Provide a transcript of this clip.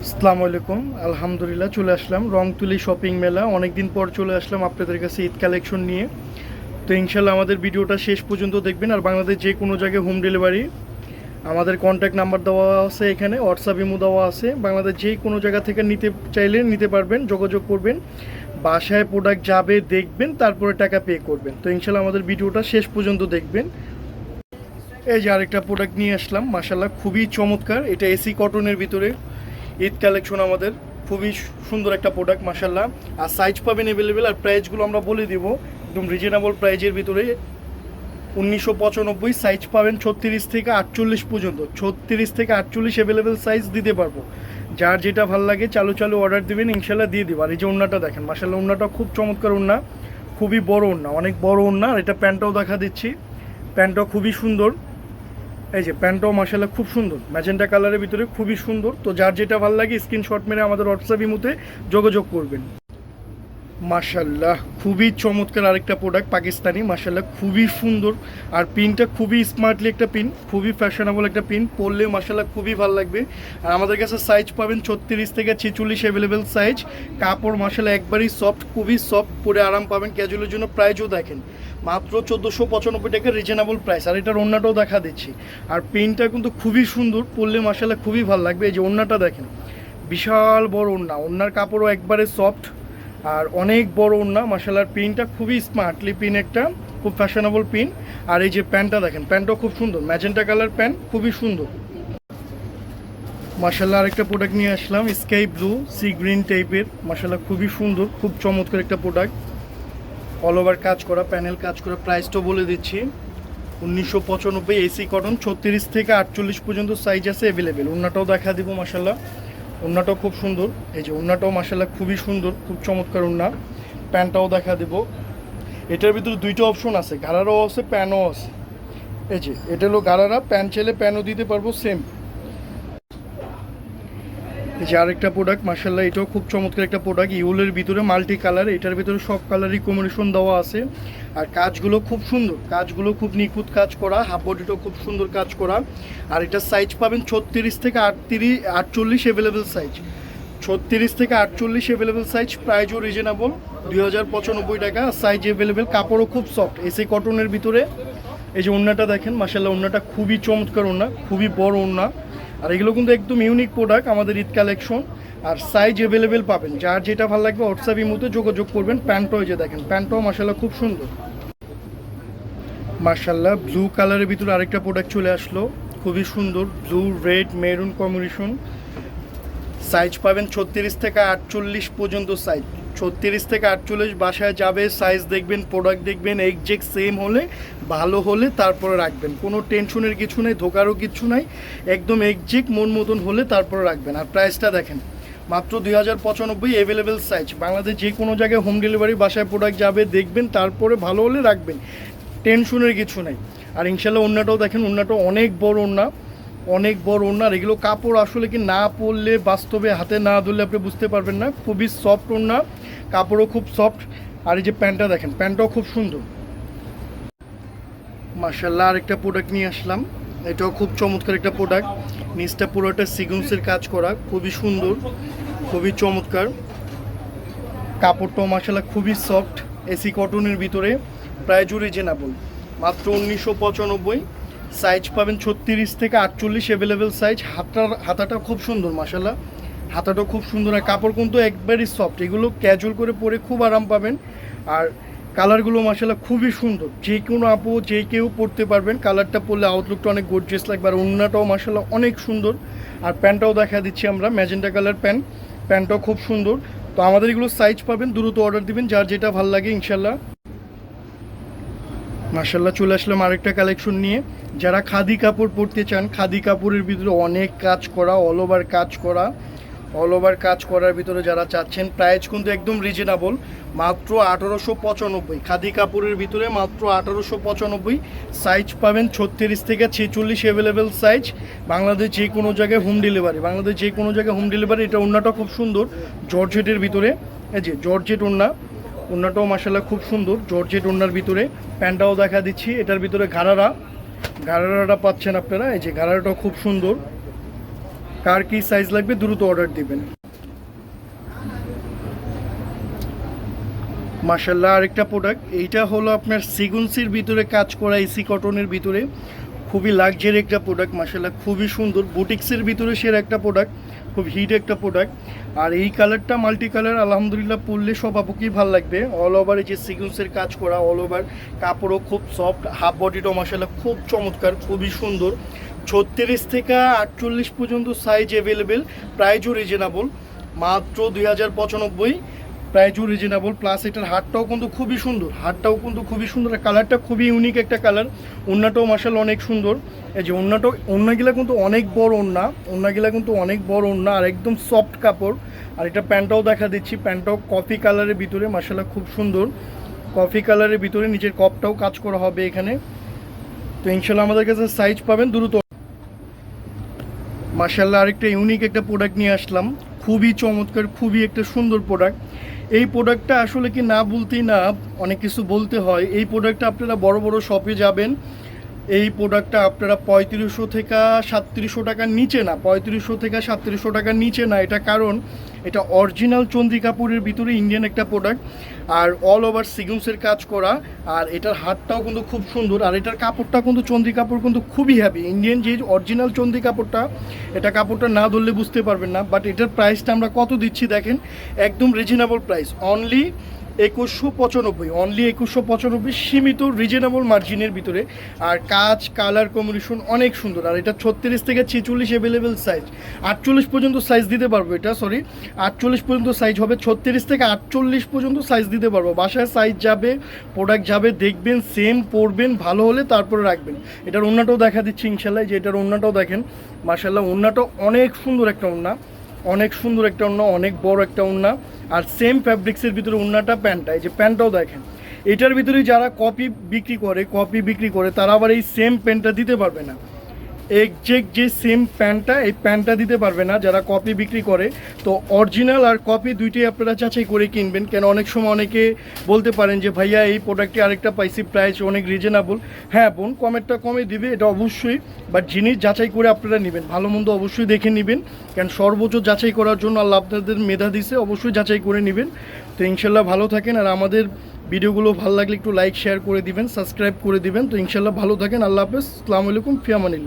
আসসালামু আলাইকুম। আলহামদুলিল্লাহ চলে আসলাম রংতুলি শপিং মেলা। অনেক দিন পর চলে আসলাম আপনাদের কাছে ঈদ কালেকশন নিয়ে। তো ইনশাল্লাহ আমাদের ভিডিওটা শেষ পর্যন্ত দেখবেন। আর বাংলাদেশ যে কোনো জায়গায় হোম ডেলিভারি, আমাদের কন্ট্যাক্ট নাম্বার দেওয়া আছে, এখানে হোয়াটসঅ্যাপ ইমো দেওয়া আছে। বাংলাদেশ যে কোনো জায়গা থেকে নিতে চাইলে নিতে পারবেন, যোগাযোগ করবেন। বাসায় প্রোডাক্ট যাবে, দেখবেন, তারপরে টাকা পে করবেন। তো ইনশাল্লাহ আমাদের ভিডিওটা শেষ পর্যন্ত দেখবেন। এই যে আরেকটা প্রোডাক্ট নিয়ে আসলাম, মাশাল্লাহ খুবই চমৎকার। এটা এসি কটনের ভিতরে ঈদ কালেকশন, আমাদের খুবই সুন্দর একটা প্রোডাক্ট মাশাল্লাহ। আর সাইজ পাবেন অ্যাভেলেবেল। আর প্রাইসগুলো আমরা বলে দিব একদম রিজনেবল প্রাইজের ভিতরে। 1995 সাইজ পাবেন 36 থেকে 48 পর্যন্ত। 36 থেকে 48 অ্যাভেলেবেল সাইজ দিতে পারবো। যার যেটা ভালো লাগে চালু চালু অর্ডার দেবেন, ইনশাল্লাহ দিয়ে দিব। আর এই যে ওড়নাটা দেখেন মাশাল্লাহ, ওড়নাটা খুব চমৎকার ওড়না, খুবই বড় ওড়না, অনেক বড় ওড়না। আর এটা প্যান্টটাও দেখা দিচ্ছি, প্যান্টটাও খুবই সুন্দর। এই যে প্যান্টটাও মাশাআল্লাহ খুব সুন্দর, ম্যাজেন্টা কালারের ভিতরে খুবই সুন্দর। তো যার যেটা ভালো লাগে স্ক্রিনশট মেরে আমাদের হোয়াটসঅ্যাপ ইমোতে যোগাযোগ করবেন। মাশাআল্লাহ খুবই চমৎকার আরেকটা প্রোডাক্ট পাকিস্তানি, মাশাআল্লাহ খুবই সুন্দর। আর পিনটা খুবই স্মার্টলি একটা পিন, খুবই ফ্যাশনেবল একটা পিন, পরলে মাশাআল্লাহ খুবই ভালো লাগবে। আর আমাদের কাছে সাইজ পাবেন 36 থেকে 46 অ্যাভেলেবেল সাইজ। কাপড় মাশাআল্লাহ একবারই সফট, খুবই সফট, পরে আরাম পাবেন। ক্যাজুয়ালের জন্য প্রাইসও দেখেন মাত্র 1495 টাকা, রিজনেবল প্রাইস। আর এটার ওড়নাটাও দেখা দিচ্ছি। আর পিনটা কিন্তু খুবই সুন্দর, পরলে মাশাআল্লাহ খুবই ভালো লাগবে। এই যে ওড়নাটা দেখেন, বিশাল বড় ওড়না, ওড়নার কাপড়ও একবারে সফট আর অনেক বড় ওড়না মাশাআল্লাহ। পিনটা খুবই স্মার্টলি পিন, একটা খুব ফ্যাশনেবল পিন। আর এই যে প্যান্টটা দেখেন, প্যান্টটাও খুব সুন্দর, ম্যাজেন্টা কালার প্যান্ট, খুবই সুন্দর মাশাআল্লাহ। আরেকটা প্রোডাক্ট নিয়ে আসলাম স্কাই ব্লু সি গ্রিন টাইপের, মাশাআল্লাহ খুবই সুন্দর, খুব চমৎকার একটা প্রোডাক্ট। অল ওভার কাজ করা, প্যানেল কাজ করা। প্রাইসটাও বলে দিচ্ছি 1995 এসি কটন, 36 থেকে 48 পর্যন্ত সাইজ আছে অ্যাভেলেবেল। ওড়নাটাও দেখা দিব মাশাআল্লাহ, ওড়নাটাও খুব সুন্দর। এই যে ওড়নাটাও মাশাআল্লাহ খুবই সুন্দর, খুব চমৎকার ওড়না। প্যান্টটাও দেখা দেব। এটার ভিতরে দুইটা অপশন আছে, গারারাও আছে, প্যানও আছে। এই যে এটা হলো গারারা, প্যান্ট চাইলে প্যানও দিতে পারবো সেম। এই যে আরেকটা প্রোডাক্ট মাশাআল্লাহ, এটাও খুব চমৎকার একটা প্রোডাক্ট, ইউলের ভিতরে মাল্টি কালার। এটার ভিতরে সব কালারই কম্বিনেশন দেওয়া আছে। আর কাজগুলো খুব সুন্দর, কাজগুলো খুব নিখুঁত কাজ করা, হাফ বডিটাও খুব সুন্দর কাজ করা। আর এটার সাইজ পাবেন 36 থেকে 48 অ্যাভেলেবেল সাইজ। 36 থেকে 48 অ্যাভেলেবেল সাইজ, প্রাইসও রিজনেবল 2095 টাকা। সাইজ অ্যাভেলেবেল, কাপড়ও খুব সফট, এসি কটনের ভিতরে। এই যে ওড়নাটা দেখেন মাশাআল্লাহ, ওড়নাটা খুবই চমৎকার ওড়না, খুবই বড় ওড়না। আর এগুলো কিন্তু একদম ইউনিক প্রোডাক্ট আমাদের ঈদ কালেকশন। আর সাইজ অ্যাভেলেবেল পাবেন, যার যেটা ভালো লাগবে হোয়াটসঅ্যাপ ইমোতে যোগাযোগ করবেন। প্যান্টটাও যে দেখেন, প্যান্টটাও মাশাআল্লাহ খুব সুন্দর মাশাআল্লাহ। ব্লু কালারের ভিতরে আরেকটা প্রোডাক্ট চলে আসলো, খুবই সুন্দর, blue red maroon combination. Size পাবেন 36 থেকে 48 পর্যন্ত সাইজ। 36 থেকে 48 বাসায় যাবে, সাইজ দেখবেন, প্রোডাক্ট দেখবেন, একজ্যাক্ট সেম হলে, ভালো হলে তারপরে রাখবেন। কোনো টেনশনের কিছু নেই, ধোকারও কিছু নাই, একদম একজ্যাক্ট মন মতন হলে তারপরে রাখবেন। আর প্রাইসটা দেখেন মাত্র 2095 অ্যাভেলেবেল সাইজ। বাংলাদেশ যে কোনো জায়গায় হোম ডেলিভারি, বাসায় প্রোডাক্ট যাবে, দেখবেন, তারপরে ভালো হলে রাখবেন, টেনশনের কিছু নাই। আর ইনশাল্লাহ ওড়নাটাও দেখেন, ওড়নাটাও অনেক বড় ওড়না, অনেক বড় ওড়না। এগুলো কাপড় আসলে কি না পরলে, বাস্তবে হাতে না ধরলে আপনি বুঝতে পারবেন না, খুবই সফট ওড়না, কাপড়ও খুব সফট। আর এই যে প্যান্টটা দেখেন, প্যান্টটাও খুব সুন্দর মাশাআল্লাহ। আরেকটা প্রোডাক্ট নিয়ে আসলাম, এটাও খুব চমৎকার একটা প্রোডাক্ট। নিচটা পুরোটা সিকোয়েন্সের কাজ করা, খুবই সুন্দর, খুবই চমৎকার। কাপড়টাও মাশাআল্লাহ খুবই সফট, এসি কটনের ভিতরে, প্রাইসও রিজনেবল মাত্র 1995। সাইজ পাবেন 36 থেকে 48 অ্যাভেলেবেল সাইজ। হাতাটা খুব সুন্দর মাশাআল্লাহ, হাতাটাও খুব সুন্দর। আর কাপড় কিন্তু একবারই সফট, এগুলো ক্যাজুয়াল করে পরে খুব আরাম পাবেন। আর কালারগুলো মাশাআল্লাহ খুবই সুন্দর, যে কোনো আপু যে কেউ পরতে পারবেন। কালারটা পরলে আউটলুকটা অনেক গর্জিয়াস লাগবে। আর ওড়নাটাও মাশাআল্লাহ অনেক সুন্দর। আর প্যান্টটাও দেখা দিচ্ছি আমরা, ম্যাজেন্টা কালার প্যান্ট, প্যান্টটাও খুব সুন্দর। তো আমাদের এগুলো সাইজ পাবেন, দ্রুত অর্ডার দিবেন, যার যেটা ভালো লাগে ইনশাল্লাহ। মাশাআল্লাহ চলে আসলাম আরেকটা কালেকশন নিয়ে। যারা খাদি কাপড় পরতে চান, খাদি কাপড়ের ভিতরে অনেক কাজ করা, অল ওভার কাজ করা, অল ওভার কাজ করার ভিতরে যারা চাচ্ছেন, প্রাইস কিন্তু একদম রিজনেবল মাত্র 1895। খাদি কাপড়ের ভিতরে মাত্র 1895। সাইজ পাবেন 36 থেকে 46 অ্যাভেলেবেল সাইজ। বাংলাদেশ যে কোনো জায়গায় হোম ডেলিভারি, বাংলাদেশ যে কোনো জায়গায় হোম ডেলিভারি। এটা ওড়নাটা খুব সুন্দর, জর্জেটের ভিতরে। এই যে জর্জেট ওড়না, ওড়নাটাও মাশাআল্লাহ খুব সুন্দর, জর্জেট ওড়নার ভিতরে। প্যান্টটাও দেখা দিচ্ছি, এটার ভিতরে ঘাড়ারাটা পাচ্ছেন আপনারা। এই যে ঘাড়ারাটাও খুব সুন্দর, কার কী সাইজ লাগবে দ্রুত অর্ডার দিবেন। মাশাআল্লাহ আরেকটা প্রোডাক্ট, এইটা হলো আপনার সিগুন্সির ভিতরে কাজ করা এসি কটনের ভিতরে, খুবই লাক্সারি একটা প্রোডাক্ট। মাশাআল্লাহ খুবই সুন্দর, বুটিক্সের ভিতরে সেরা একটা প্রোডাক্ট, খুব হিট একটা প্রোডাক্ট। আর এই কালারটা মাল্টি কালার, আলহামদুলিল্লাহ পরলে সব আপুকেই ভালো লাগবে। অল ওভার এই যে সিগুন্সের কাজ করা, অল ওভার কাপড়ও খুব সফট, হাফ বডিটাও মাশাআল্লাহ খুব চমৎকার, খুবই সুন্দর। 36 থেকে 48 পর্যন্ত সাইজ অ্যাভেলেবেল, প্রাইজও রিজনেবল, মাত্র 2095, প্রাইজও রিজনেবল। প্লাস এটার হাতটাও কিন্তু খুবই সুন্দর, হাতটাও কিন্তু খুবই সুন্দর, আর কালারটা খুবই ইউনিক একটা কালার। ওড়নাটাও মাশাআল্লাহ অনেক সুন্দর। এই যে ওড়নাগুলা কিন্তু অনেক বড় ওড়নাগুলা কিন্তু অনেক বড় ওড়না, আর একদম সফট কাপড়। আর এটা প্যান্টটাও দেখা দিচ্ছি, প্যান্টটাও কফি কালারের ভিতরে মাশাআল্লাহ খুব সুন্দর, কফি কালারের ভিতরে নিচের কপটাও কাজ করা হবে এখানে। তো ইনশাল্লাহ আমাদের কাছে সাইজ পাবেন দ্রুত। মাশাআল্লাহ আরেকটা ইউনিক একটা প্রোডাক্ট নিয়ে আসলাম, খুবই চমৎকার, খুবই একটা সুন্দর প্রোডাক্ট। এই প্রোডাক্টটা আসলে কি না বলতেই না, অনেক কিছু বলতে হয়। এই প্রোডাক্টটা আপনারা বড় বড় শপে যাবেন, এই প্রোডাক্টটা আপনারা 3500 থেকে 3700 টাকার নিচে না, 3500 থেকে 3700 টাকার নিচে না। এটা কারণ এটা অরিজিনাল চন্দ্রি কাপড়ের ভিতরে ইন্ডিয়ান একটা প্রোডাক্ট, আর অল ওভার সিগুন্সের কাজ করা, আর এটার হাতটাও কিন্তু খুব সুন্দর। আর এটার কাপড়টা কিন্তু চন্দ্রি কাপড় কিন্তু খুবই হ্যাভি, ইন্ডিয়ান যে অরিজিনাল চন্দ্রি কাপড়টা, এটা কাপড়টা না ধরলে বুঝতে পারবেন না। বাট এটার প্রাইসটা আমরা কত দিচ্ছি দেখেন, একদম রিজনেবল প্রাইস, অনলি 2195, অনলি 2195, সীমিত রিজনেবল মার্জিনের ভিতরে। আর কাজ কালার কম্বিনেশন অনেক সুন্দর। আর এটা 36 থেকে 46 অ্যাভেলেবেল সাইজ, 48 পর্যন্ত সাইজ দিতে পারবো, এটা 48 পর্যন্ত সাইজ হবে, 36 থেকে 48 পর্যন্ত সাইজ দিতে পারবো। বাসায় সাইজ যাবে, প্রোডাক্ট যাবে, দেখবেন সেম, পরবেন, ভালো হলে তারপরে রাখবেন। এটার ওড়নাটাও দেখা দিচ্ছি ইনশাল্লাহ, যে এটার ওড়নাটাও দেখেন মাশাআল্লাহ, ওড়নাটাও অনেক সুন্দর একটা ওড়না, অনেক সুন্দর একটা ওড়না, অনেক বড় একটা ওড়না। আর সেম ফ্যাব্রিক্সের ভিতরে ওড়নাটা, প্যান্টটা, এই যে প্যান্টটাও দেখেন। এটার ভিতরে যারা কপি বিক্রি করে তারা আবার এই সেম প্যান্টটা দিতে পারবে না, এক্সাক্ট যে সেম প্যান্টটা, এই প্যান্টটা দিতে পারবে না যারা কপি বিক্রি করে। তো অরিজিনাল আর কপি দুইটাই আপনারা যাচাই করে কিনবেন, কেন অনেক সময় অনেকে বলতে পারেন যে ভাইয়া এই প্রোডাক্টে আরেকটা পাইছি, প্রাইস অনেক রিজনেবল। হ্যাঁ বোন, কমেরটা কমে দিবে, এটা অবশ্যই, বাট জিনিস যাচাই করে আপনারা নেবেন, ভালো মন্দ অবশ্যই দেখে নেবেন, কারণ সর্বোচ্চ যাচাই করার জন্য আল্লাহ আপনাদের মেধা দিছে, অবশ্যই যাচাই করে নেবেন। তো ইনশাল্লাহ ভালো থাকেন, আর আমাদের ভিডিওগুলো ভালো লাগলে একটু লাইক শেয়ার করে দিবেন, সাবস্ক্রাইব করে দিবেন। তো ইনশাল্লাহ ভালো থাকেন, আল্লাহ হাফেজ, আসসালামু আলাইকুম, ফি আমানিল্লাহ।